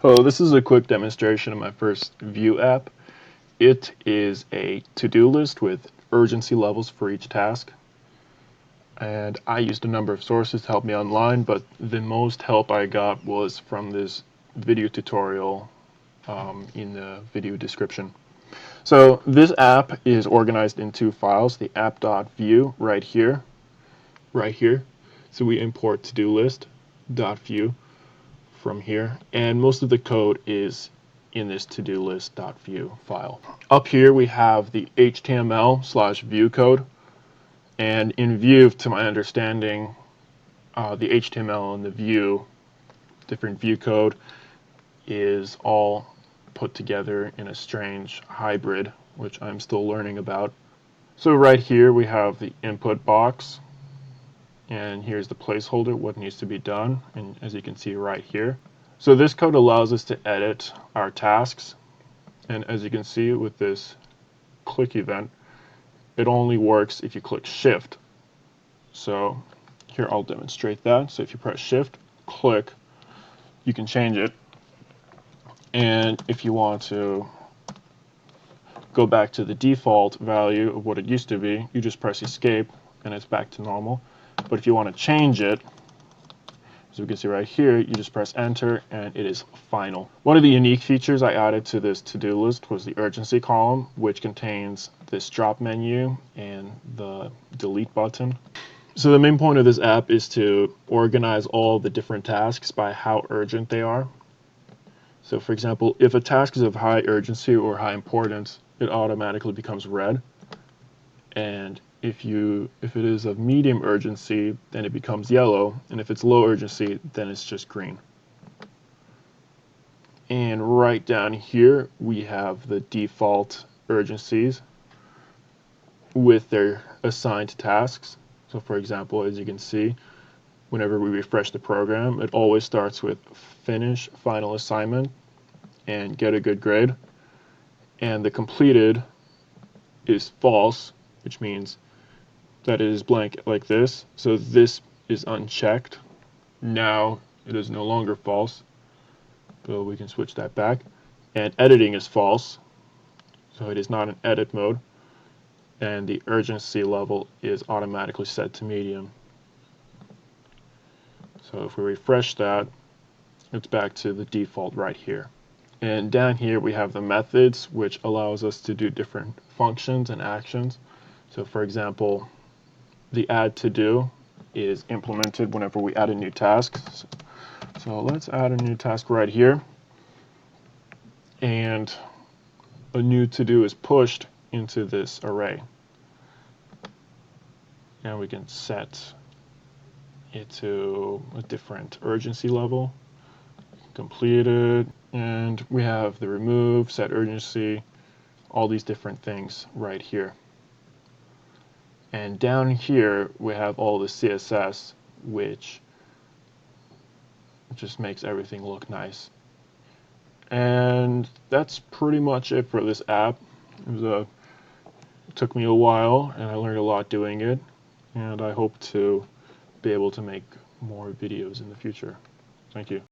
Hello, this is a quick demonstration of my first Vue app. It is a to-do list with urgency levels for each task. And I used a number of sources to help me online, but the most help I got was from this video tutorial in the video description. So this app is organized in two files, the app.vue right here. So we import to-do list.vue from here, and most of the code is in this to-do list.vue file. Up here we have the HTML/Vue code, and in Vue, to my understanding, the HTML and the different Vue code is all put together in a strange hybrid, which I'm still learning about. So right here we have the input box, and here's the placeholder, what needs to be done, and as you can see right here. So this code allows us to edit our tasks, and as you can see with this click event, it only works if you click shift. So here I'll demonstrate that. So if you press shift, click, you can change it, and if you want to go back to the default value of what it used to be, you just press escape and it's back to normal. But if you want to change it, as we can see right here, you just press enter and it is final. One of the unique features I added to this to-do list was the urgency column, which contains this drop menu and the delete button. So the main point of this app is to organize all the different tasks by how urgent they are. So for example, if a task is of high urgency or high importance, it automatically becomes red. And if it is of medium urgency, then it becomes yellow, and if it's low urgency, then it's just green. And right down here, we have the default urgencies with their assigned tasks. So for example, as you can see, whenever we refresh the program, it always starts with finish final assignment and get a good grade. And the completed is false, which means that it is blank like this. So this is unchecked. Now it is no longer false, but we can switch that back. And editing is false, so it is not in edit mode. And the urgency level is automatically set to medium. So if we refresh that, it's back to the default right here. And down here we have the methods, which allows us to do different functions and actions. So for example, the add to do is implemented whenever we add a new task. So let's add a new task right here. And a new to do is pushed into this array. And we can set it to a different urgency level, completed, and we have the remove, set urgency, all these different things right here. And down here we have all the CSS, which just makes everything look nice. And that's pretty much it for this app. It took me a while and I learned a lot doing it, and I hope to be able to make more videos in the future. Thank you.